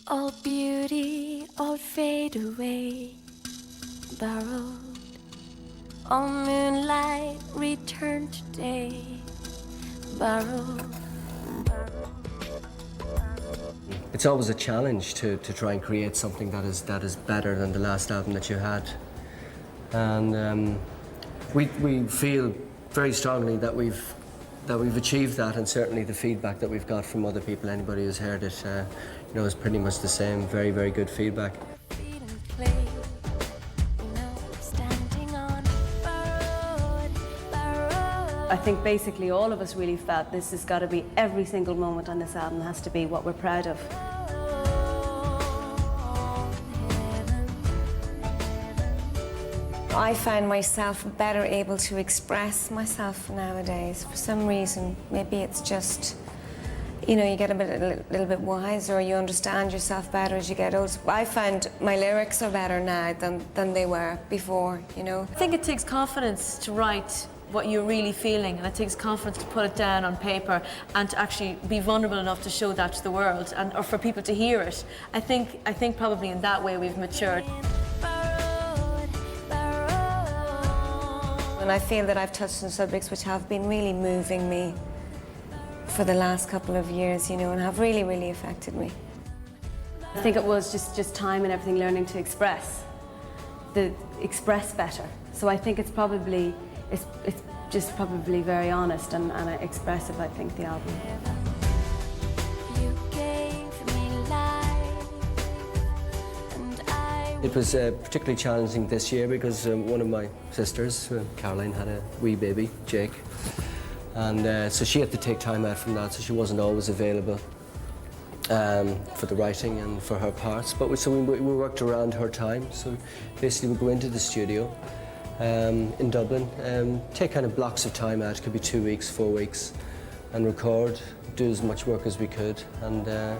All beauty, all fade away, borrowed. All moonlight, return today, borrowed. It's always a challenge to try and create something that is better than the last album that you had. And we feel very strongly that we've achieved that, and certainly the feedback that we've got from other people, anybody who's heard it, you know, is pretty much the same. Very, very good feedback. I think basically all of us really felt this has got to be, every single moment on this album has to be what we're proud of. I find myself better able to express myself nowadays for some reason. Maybe it's just, you know, you get a little bit wiser, or you understand yourself better as you get older. I find my lyrics are better now than they were before, you know. I think it takes confidence to write what you're really feeling, and it takes confidence to put it down on paper and to actually be vulnerable enough to show that to the world, and or for people to hear it. I think probably in that way we've matured. And I feel that I've touched on subjects which have been really moving me for the last couple of years, you know, and have really, really affected me. I think it was just time and everything, learning to express better. So I think it's probably, it's just probably very honest and expressive, I think, the album. It was particularly challenging this year because one of my sisters, Caroline, had a wee baby, Jake. And so she had to take time out from that, so she wasn't always available for the writing and for her parts. But we worked around her time. So basically we'd go into the studio in Dublin, take kind of blocks of time out, could be 2 weeks, 4 weeks, and record, do as much work as we could. And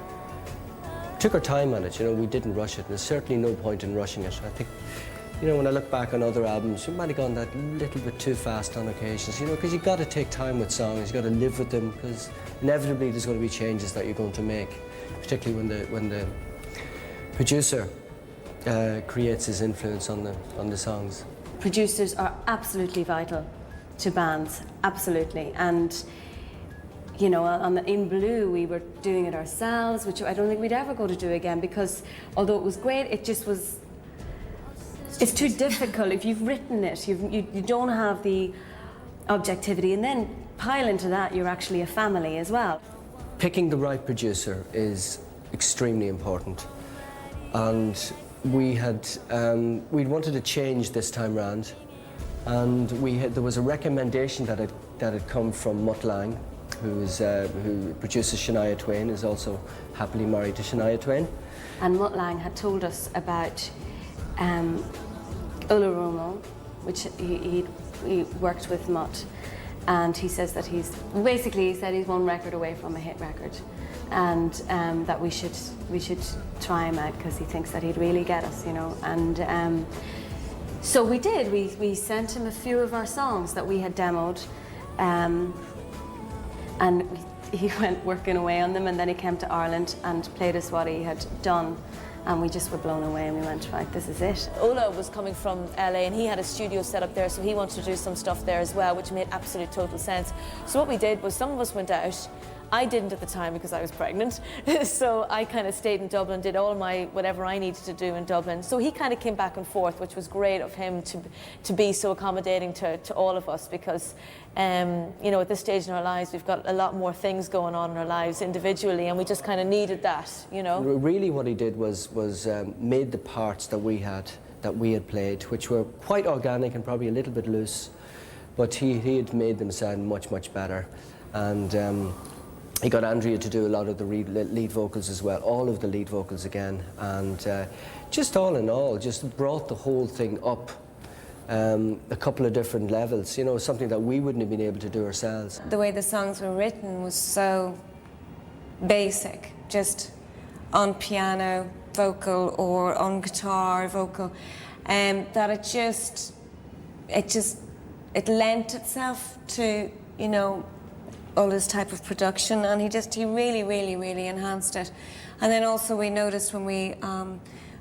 took our time on it, you know, we didn't rush it. There's certainly no point in rushing it. I think, you know, when I look back on other albums, we might have gone that little bit too fast on occasions, you know, because you've got to take time with songs, you've got to live with them, because inevitably there's going to be changes that you're going to make, particularly when the producer creates his influence on the songs. Producers are absolutely vital to bands, absolutely. And you know, in Blue, we were doing it ourselves, which I don't think we'd ever go to do again, because although it was great, it just was, it's too difficult. If you've written it, you don't have the objectivity, and then pile into that, you're actually a family as well. Picking the right producer is extremely important. And we wanted to change this time round, and there was a recommendation that had come from Mutt Lange, who produces Shania Twain, is also happily married to Shania Twain. And Mutt Lange had told us about Ularumo, which he worked with Mutt, and he says that he said he's one record away from a hit record, and that we should try him out, because he thinks that he'd really get us, you know. And so we did. We sent him a few of our songs that we had demoed. And he went working away on them, and then he came to Ireland and played us what he had done, and we just were blown away, and we went, right, this is it. Ola was coming from LA, and he had a studio set up there, so he wanted to do some stuff there as well, which made absolute total sense. So what we did was, some of us went out. I didn't at the time because I was pregnant, so I kind of stayed in Dublin, did all my whatever I needed to do in Dublin. So he kind of came back and forth, which was great of him to be so accommodating to all of us, because you know, at this stage in our lives, we've got a lot more things going on in our lives individually, and we just kind of needed that, you know. Really, what he did was made the parts that we had played, which were quite organic and probably a little bit loose, but he had made them sound much, much better. And he got Andrea to do a lot of the lead vocals as well, all of the lead vocals again, and just all in all, just brought the whole thing up a couple of different levels, you know, something that we wouldn't have been able to do ourselves. The way the songs were written was so basic, just on piano, vocal, or on guitar, vocal, that it lent itself to, you know, oldest type of production, and he really, really, really enhanced it. And then also we noticed when we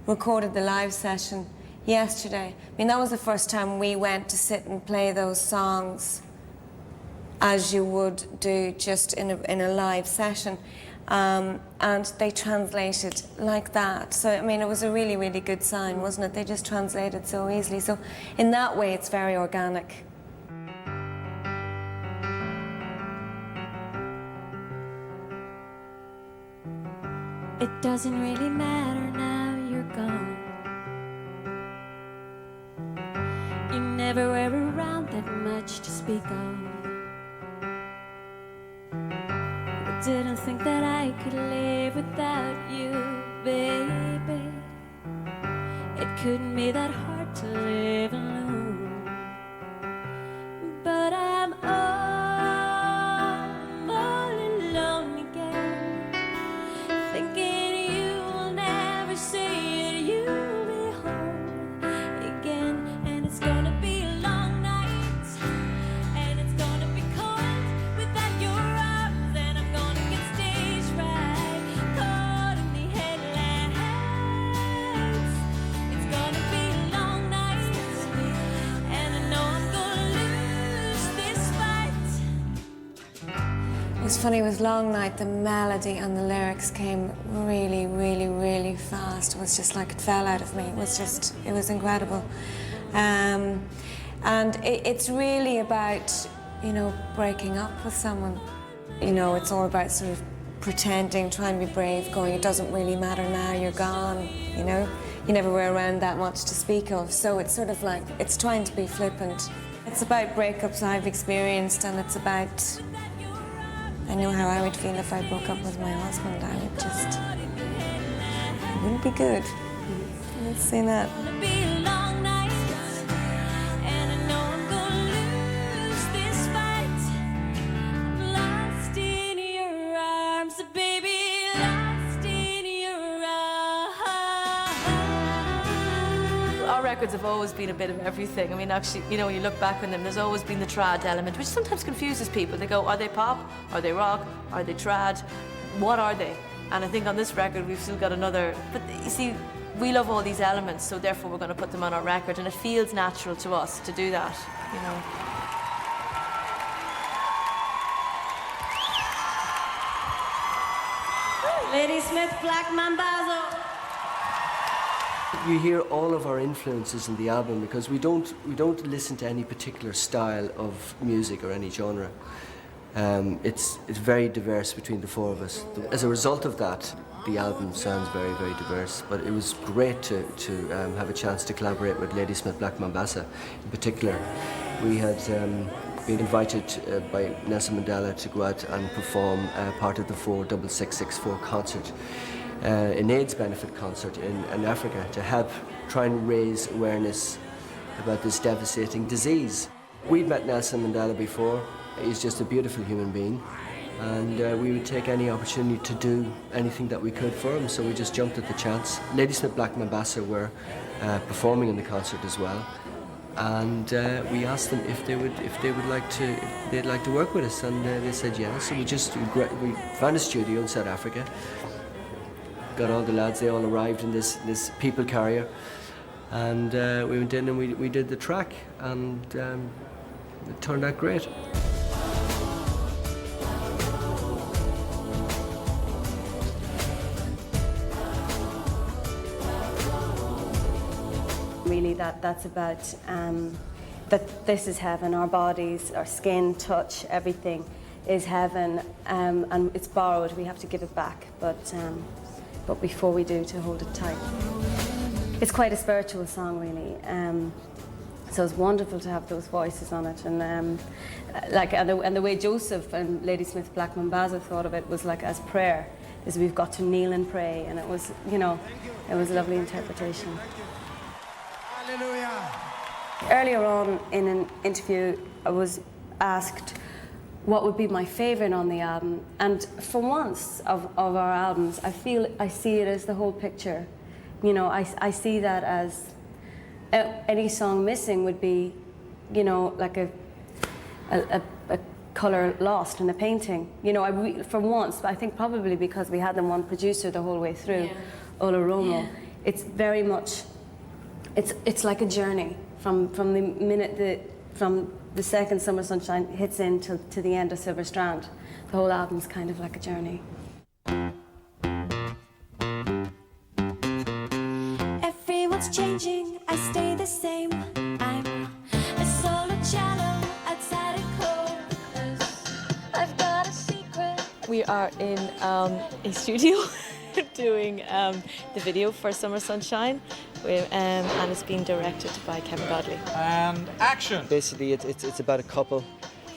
recorded the live session yesterday, I mean, that was the first time we went to sit and play those songs as you would do just in a live session. And they translated like that. So, I mean, it was a really, really good sign, wasn't it? They just translated so easily. So in that way, it's very organic. It doesn't really matter now you're gone. You never were around that much to speak of. I didn't think that I could live without you, baby. It couldn't be that hard to live alone. But I'm all alone again, thinking you will never see it. You'll be home again, and it's gonna be a long night, and it's gonna be cold without your arms, and I'm gonna get stage fright, caught in the headlights. It's gonna be a long night, and I know I'm gonna lose this fight. It was funny, with Long Night, the melody and the lyrics came really, really, really fast. It was just like it fell out of me. It was incredible. And it's really about, breaking up with someone. It's all about sort of pretending, trying to be brave, going, it doesn't really matter now, you're gone, You never were around that much to speak of. So it's sort of like, it's trying to be flippant. It's about breakups I've experienced, and it's about, I know how I would feel if I broke up with my husband. It wouldn't be good. Let's say that. Gonna be a long night, and I know I'm gonna lose this fight. I'm lost in your arms, baby, lost in your arms. Our records have always been a bit of everything. I mean, actually, when you look back on them, there's always been the trad element, which sometimes confuses people. They go, are they pop? Are they rock? Are they trad? What are they? And I think on this record, we've still got another... But you see, we love all these elements, so therefore we're going to put them on our record, and it feels natural to us to do that, Lady Smith, Black Mambazo. You hear all of our influences in the album because we don't listen to any particular style of music or any genre. It's very diverse between the four of us. As a result of that, the album sounds very, very diverse. But it was great to have a chance to collaborate with Lady Smith Black Mambazo in particular. We had been invited by Nelson Mandela to go out and perform part of the 46664 concert. An AIDS benefit concert in Africa to help try and raise awareness about this devastating disease. We'd met Nelson Mandela before. He's just a beautiful human being, and we would take any opportunity to do anything that we could for him, so we just jumped at the chance. Lady Smith Black Mambazo were performing in the concert as well, and we asked them if they'd like to work with us, and they said yes. So we found a studio in South Africa. Got all the lads, they all arrived in this people carrier, and we went in and we did the track, and it turned out great. Really, that's about that this is heaven. Our bodies, our skin, touch, everything is heaven, and it's borrowed. We have to give it back, but before we do, to hold it tight. It's quite a spiritual song, really. So it's wonderful to have those voices on it, and and the way Joseph and Lady Smith Black Mambazo thought of it was like as prayer, is we've got to kneel and pray, and it was, it was a lovely interpretation. Hallelujah. Earlier on in an interview, I was asked what would be my favourite on the album, and for once of our albums, I see it as the whole picture. I see that as any song missing would be, like a colour lost in a painting. You know, for once, I think probably because we had them one producer the whole way through, Ola Romo, it's very much, it's like a journey from the minute from the second Summer Sunshine hits in to the end of Silver Strand. The whole album's kind of like a journey. Everyone's changing, I stay the same. I'm a solo cello outside a chorus. I've got a secret. We are in a studio doing the video for Summer Sunshine, and it's being directed by Kevin Godley. And action! Basically, it's about a couple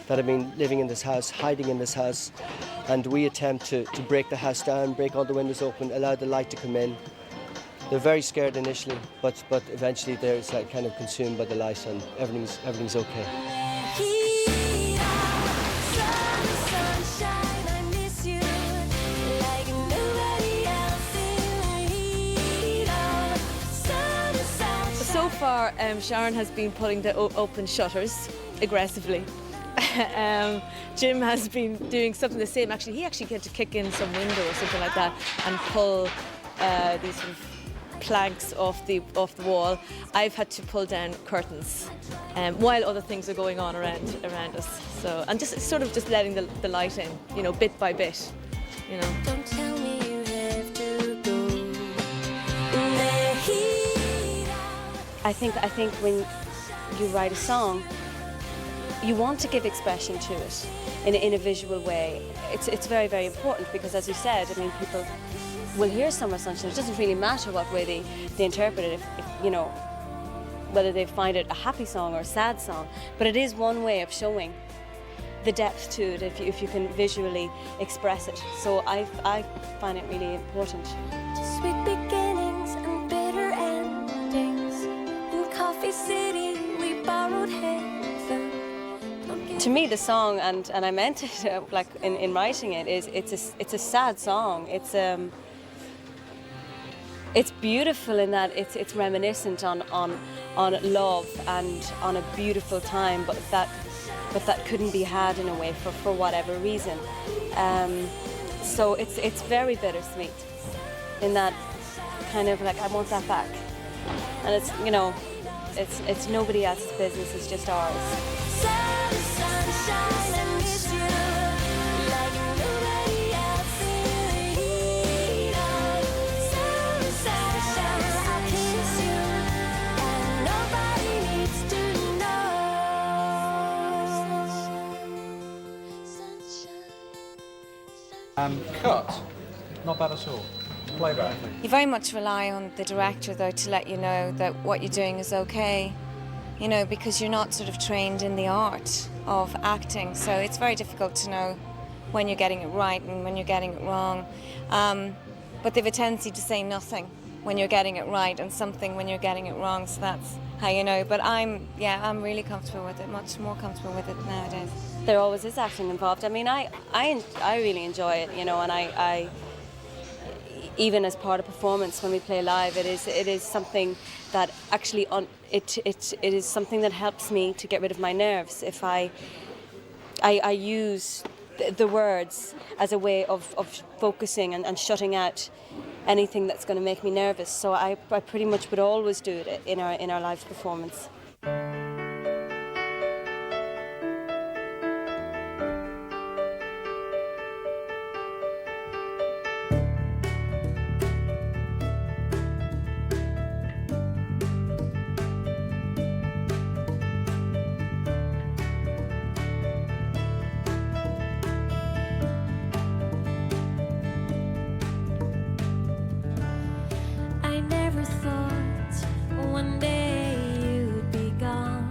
that have been living in this house, hiding in this house, and we attempt to break the house down, break all the windows open, allow the light to come in. They're very scared initially, but eventually they're like kind of consumed by the light, and everything's okay. Heat up, sunshine, I miss you like nobody else in the heat of sunshine. So far, Sharon has been pulling the open shutters aggressively. Jim has been doing something the same. Actually, he actually had to kick in some window or something like that and pull these sort of planks off the wall. I've had to pull down curtains while other things are going on around us. So, and just sort of just letting the light in, you know, bit by bit, you know. Don't tell me you have to go. The heat of I think when you write a song, you want to give expression to it in a visual way. It's very, very important because, as you said, I mean, people will hear Summer Sunshine. It doesn't really matter what way they interpret it, if you know, whether they find it a happy song or a sad song. But it is one way of showing the depth to it if you can visually express it. So I find it really important. sweet beginnings and bitter endings. In Coffee City, we borrowed heaven. To me, the song, and I meant it like in writing it, is it's a sad song. It's beautiful in that it's reminiscent on love and on a beautiful time, but that couldn't be had in a way for whatever reason. So it's very bittersweet in that kind of like, I want that back, and it's, you know, it's nobody else's business, it's just ours. Sunshine, I miss you like nobody else in the heat of sunshine. I kiss you and nobody needs to know. Sunshine. Cut. Not bad at all. Playback. You very much rely on the director, though, to let you know that what you're doing is okay, you know, because you're not sort of trained in the art of acting, so it's very difficult to know when you're getting it right and when you're getting it wrong. But they have a tendency to say nothing when you're getting it right and something when you're getting it wrong, so that's how you know. But I'm really comfortable with it, much more comfortable with it nowadays. There always is acting involved. I mean, I really enjoy it, you know, and I even as part of performance when we play live, it is something that actually it is something that helps me to get rid of my nerves. If I use the words as a way of focusing and shutting out anything that's going to make me nervous. So I pretty much would always do it in our live performance. I never thought one day you'd be gone,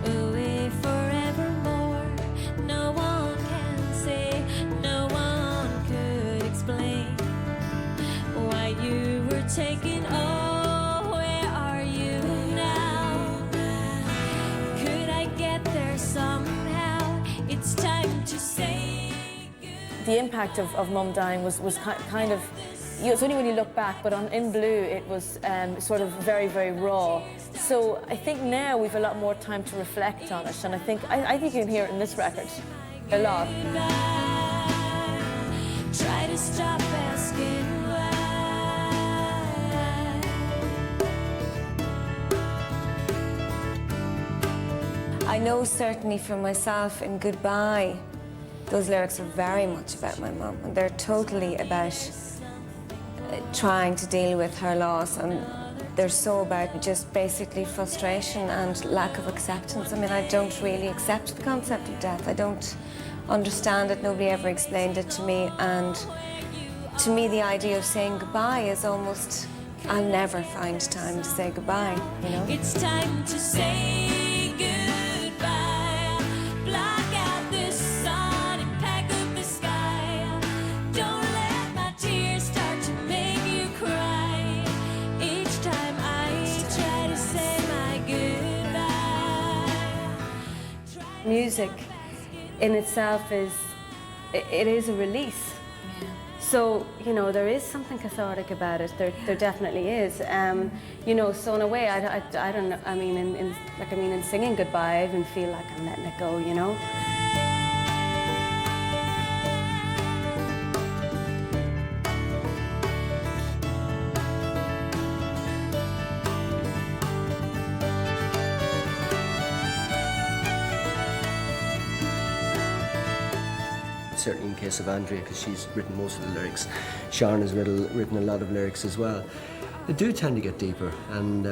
away forevermore. No one can say, no one could explain why you were taken. Oh, where are you now? Could I get there somehow? It's time to say goodbye. The impact of Mum dying was kind of, it's only when you look back, but in Blue it was sort of very, very raw. So I think now we've a lot more time to reflect on it, and I think you can hear it in this record a lot. Try to stop asking why. I know certainly for myself in Goodbye, those lyrics are very much about my mum, and they're totally about trying to deal with her loss, and they're so about just basically frustration and lack of acceptance. I mean, I don't really accept the concept of death. I don't understand it. Nobody ever explained it to me, and to me the idea of saying goodbye is almost, I'll never find time to say goodbye, you know? It's time to say goodbye. Block out the sun and pack up the sky. Don't let my tears start to make you cry. Each time I try to say my goodbye. Music in itself is a release. So, you know, there is something cathartic about it. There definitely is. You know, so in a way, I don't know. I mean, in singing Goodbye, I even feel like I'm letting it go. You know. Certainly in case of Andrea, because she's written most of the lyrics. Sharon has written a lot of lyrics as well. They do tend to get deeper, and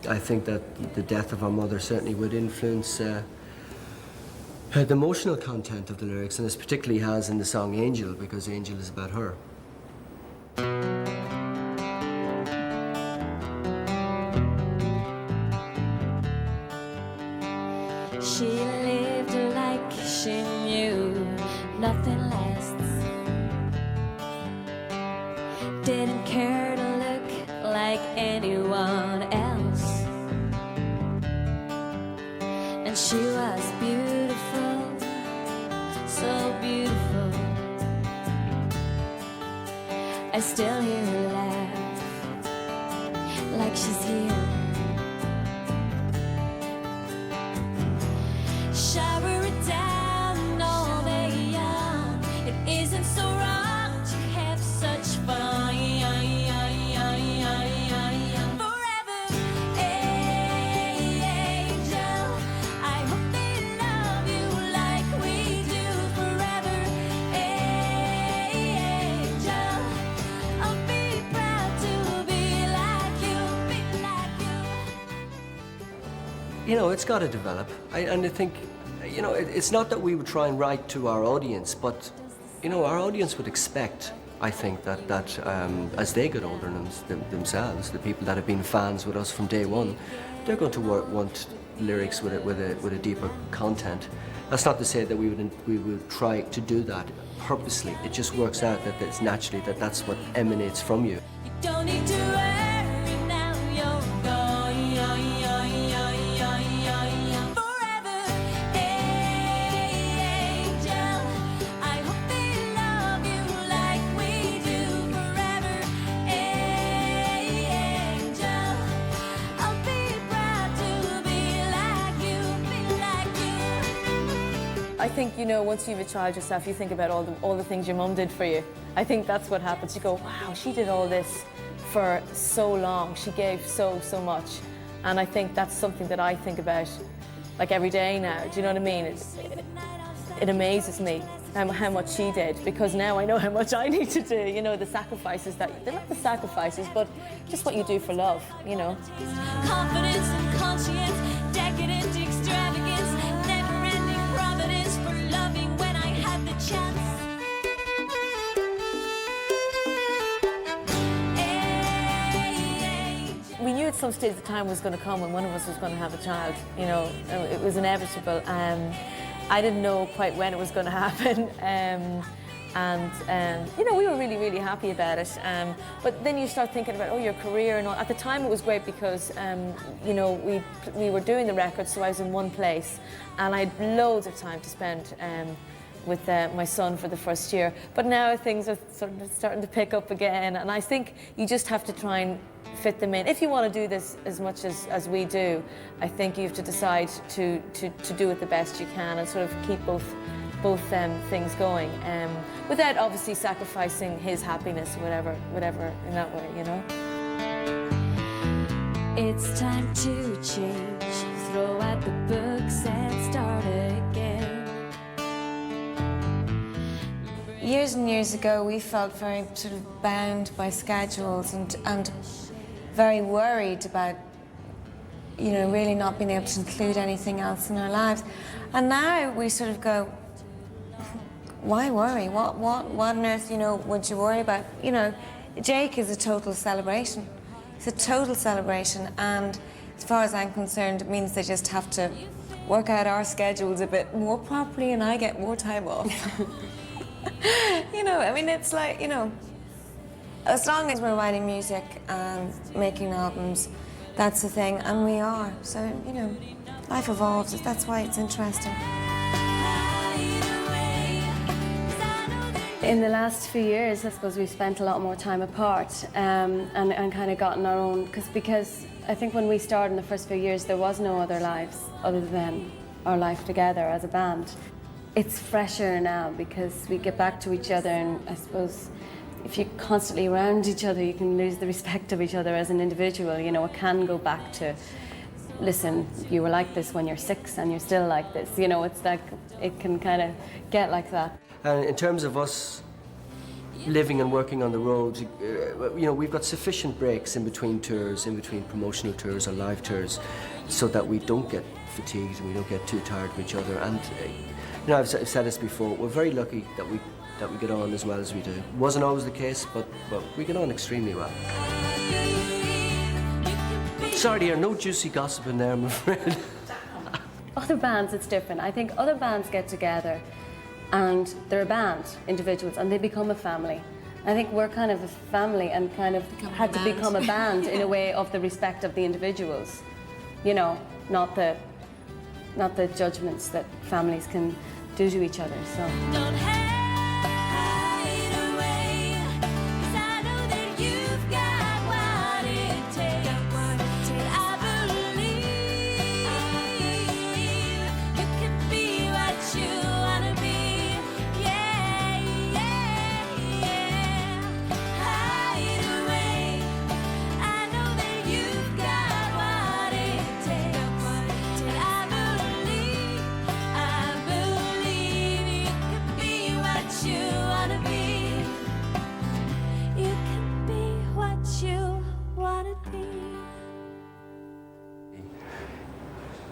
I think that the death of our mother certainly would influence the emotional content of the lyrics, and this particularly has in the song Angel, because Angel is about her. She lived like she knew nothing lasts. Didn't care to look like anyone else. And she was beautiful, so beautiful. I still hear her laugh like she's here. Shower it down all day young. It isn't so wrong to have such fun. Forever, angel. I hope they love you like we do. Forever, angel. I'll be proud to be like you, be like you. You know, it's got to develop. And I think, you know, it's not that we would try and write to our audience, but, you know, our audience would expect, I think, that as they get older themselves, the people that have been fans with us from day one, they're going to want lyrics with a deeper content. That's not to say that we would try to do that purposely. It just works out that it's naturally that's what emanates from you. You don't need to worry now, you're going. Forever, angel. I hope they love you like we do. Forever, angel. I'll be proud to be like you, be like you. I think, you know, once you've a child yourself, you think about all the things your mum did for you. I think that's what happens. You go, wow, she did all this for so long. She gave so much. And I think that's something that I think about like every day now. Do you know what I mean? It amazes me how much she did, because now I know how much I need to do. You know, the sacrifices they're not the sacrifices, but just what you do for love, you know. Confidence and conscience, decadent extravagance, never-ending providence for loving when I had the chance. We knew at some stage the time was going to come when one of us was going to have a child. You know, it was inevitable. I didn't know quite when it was going to happen. You know, we were really happy about it. But then you start thinking about, your career and all. At the time it was great because, you know, we were doing the records, so I was in one place and I had loads of time to spend with my son for the first year. But now things are sort of starting to pick up again, and I think you just have to try and fit them in. If you want to do this as much as we do, I think you have to decide to do it the best you can and sort of keep both things going, without obviously sacrificing his happiness, whatever in that way, you know. It's time to change. Throw out the books and start again. Years and years ago, we felt very sort of bound by schedules and very worried about, you know, really not being able to include anything else in our lives. And now we sort of go, why worry? What on earth, you know, would you worry about? You know, Jake is a total celebration. It's a total celebration, and as far as I'm concerned, it means they just have to work out our schedules a bit more properly and I get more time off. You know, I mean, it's like, you know, as long as we're writing music and making albums, that's the thing, and we are. So, you know, life evolves. That's why it's interesting. In the last few years, I suppose we've spent a lot more time apart and kind of gotten our own, because I think when we started in the first few years, there was no other lives other than our life together as a band. It's fresher now because we get back to each other, and I suppose if you're constantly around each other, you can lose the respect of each other as an individual. You know, it can go back to, listen, you were like this when you're 6 and you're still like this. You know, it's like, it can kind of get like that. And in terms of us living and working on the road, you know, we've got sufficient breaks in between tours, in between promotional tours or live tours, so that we don't get fatigued and we don't get too tired of each other. And you know, I've said this before, we're very lucky that we get on as well as we do. It wasn't always the case, but we get on extremely well. Sorry dear, no juicy gossip in there, I'm afraid. Other bands, it's different. I think other bands get together and they're a band, individuals, and they become a family. I think we're kind of a family and kind of had to become a band in a way of the respect of the individuals. You know, not the judgments that families can do to each other. So. Don't hide away, 'cause I know that you've got what it takes. And I believe you can be what you wanna be. Yeah, yeah, yeah. Hide away. I know that you've got what it takes. And I believe you can be what you wanna be. You can be what you wanna be.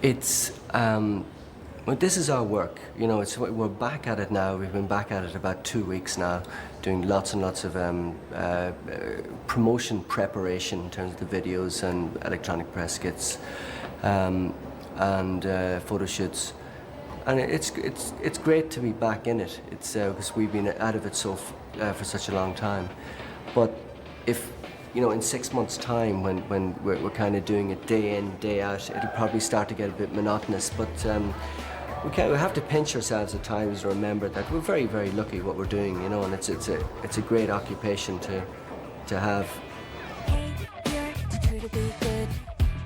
It's, well, this is our work, you know, we're back at it now. We've been back at it about 2 weeks now, doing lots and lots of promotion preparation in terms of the videos and electronic press kits and photo shoots. And it's great to be back in it. It's because we've been out of it for such a long time. But if, you know, in 6 months' time, when we're kind of doing it day in, day out, it'll probably start to get a bit monotonous. But we have to pinch ourselves at times to remember that we're very, very lucky what we're doing, you know, and it's a great occupation to have. Hey, you're too good to be good,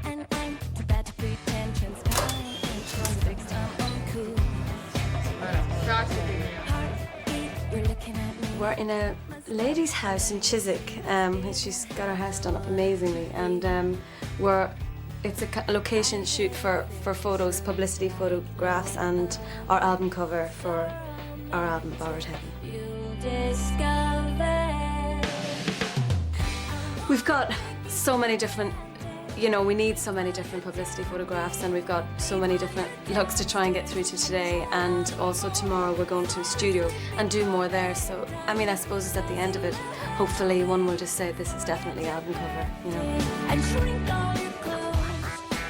and I'm too bad to pretend. Transparent and fixed up on cool. Heartbeat, you're looking at me. We're in a lady's house in Chiswick. She's got her house done up amazingly, and it's a location shoot for photos, publicity photographs, and our album cover for our album Borrowed Heaven. You'll discover. We've got so many different, you know, we need so many different publicity photographs, and we've got so many different looks to try and get through to today, and also tomorrow we're going to a studio and do more there. So, I mean, I suppose it's at the end of it, hopefully one will just say this is definitely album cover, you know. And shrink all your clothes.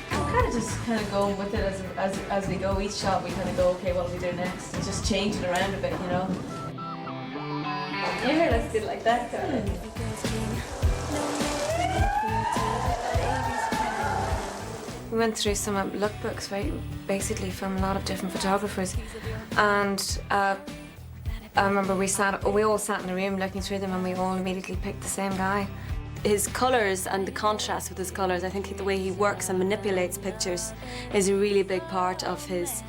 Kind of just kind of going with it as we go. Each shot we kind of go, okay, what do we do next? And just change it around a bit, you know. Your hair looks good like that, darling. We went through some lookbooks, right, basically from a lot of different photographers, and I remember we all sat in a room looking through them and we all immediately picked the same guy. His colours and the contrast with his colours, I think the way he works and manipulates pictures is a really big part of his...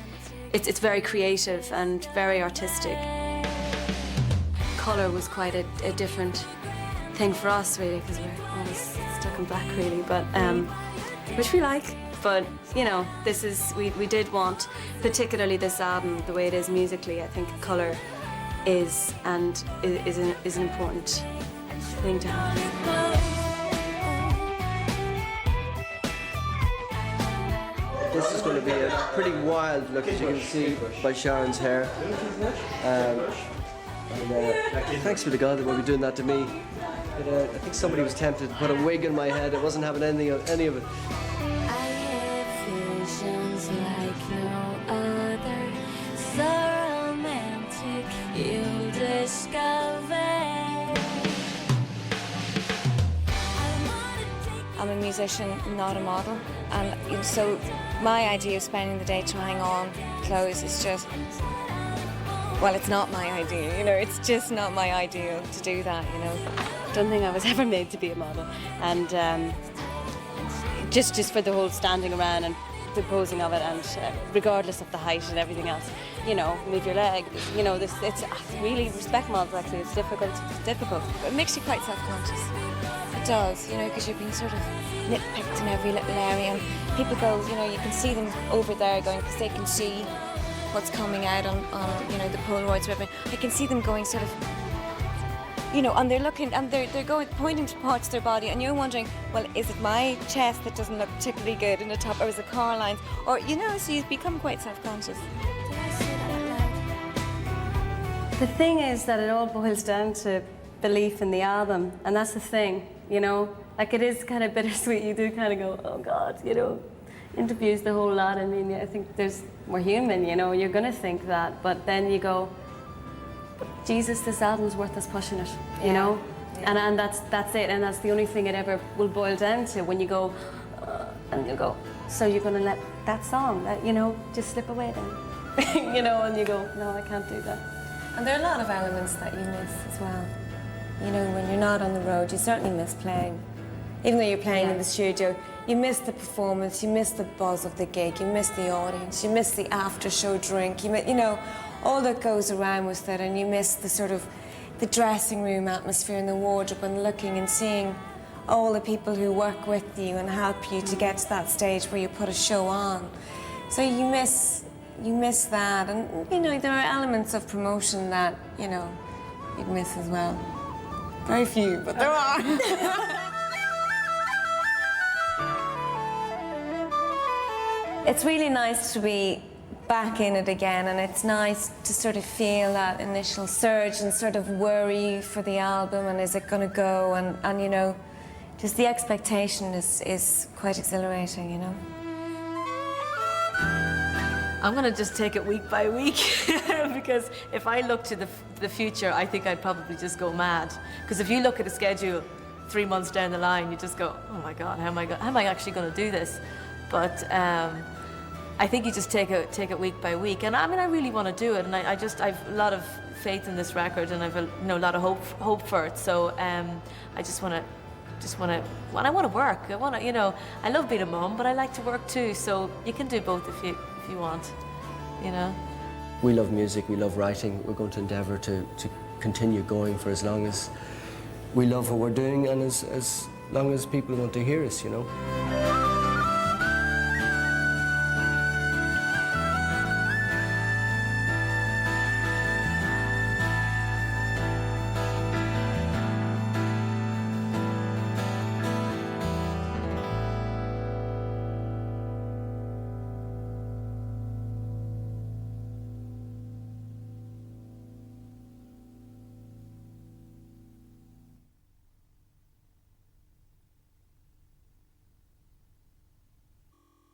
It's very creative and very artistic. Colour was quite a different thing for us, really, because we're always stuck in black, really, but which we like. But, you know, we did want, particularly this album, the way it is musically, I think colour is an important thing to have. This is going to be a pretty wild look, as you can see by Sharon's hair. Thanks be to God that will be doing that to me. But, I think somebody was tempted to put a wig in my head. I wasn't having any of it. I have visions like no other, so romantic you'll discover. I'm a musician, not a model, and so my idea of spending the day trying on clothes is just, well, it's not my idea, you know, it's just not my idea to do that, you know. Don't think I was ever made to be a model, and just for the whole standing around and the posing of it, and regardless of the height and everything else, you know, move your leg, you know, it's really respect models. Actually, it's difficult. It makes you quite self-conscious. It does, you know, because you're being sort of nitpicked in every little area, and people go, you know, you can see them over there going, because they can see what's coming out on you know, the Polaroids, whatever. I can see them going sort of, you know, and they're looking, and they're going, pointing to parts of their body, and you're wondering, well, is it my chest that doesn't look particularly good in the top, or is it car lines, or, you know, so you become quite self-conscious. The thing is that it all boils down to belief in the album, and that's the thing, you know? Like, it is kind of bittersweet. You do kind of go, oh God, you know, interviews the whole lot. I mean, I think we're human, you know, you're gonna think that, but then you go, Jesus, this album's worth us pushing it, you know? Yeah. And that's it, and that's the only thing it ever will boil down to, when you go, and you go, so you're gonna let that song, that, you know, just slip away then, you know, and you go, no, I can't do that. And there are a lot of elements that you miss as well. You know, when you're not on the road, you certainly miss playing. Even though you're playing in the studio, you miss the performance, you miss the buzz of the gig, you miss the audience, you miss the after-show drink, you know, all that goes around with it, and you miss the sort of the dressing room atmosphere and the wardrobe, and looking and seeing all the people who work with you and help you to get to that stage where you put a show on. So you miss that, and, you know, there are elements of promotion that, you know, you'd miss as well. Very few, but there are. It's really nice to be back in it again, and it's nice to sort of feel that initial surge and sort of worry for the album, and is it going to go, and you know, just the expectation is quite exhilarating, you know. I'm going to just take it week by week because if I look to the future, I think I'd probably just go mad. Because if you look at a schedule 3 months down the line, you just go, oh my God, how am I actually going to do this? But I think you just take it week by week. And I mean, I really want to do it, and I've a lot of faith in this record, and I've a lot of hope for it. So I just want to. Well, I want to work. I want to, you know, I love being a mum, but I like to work too. So you can do both if you want, you know. We love music. We love writing. We're going to endeavour to continue going for as long as we love what we're doing, and as long as people want to hear us, you know.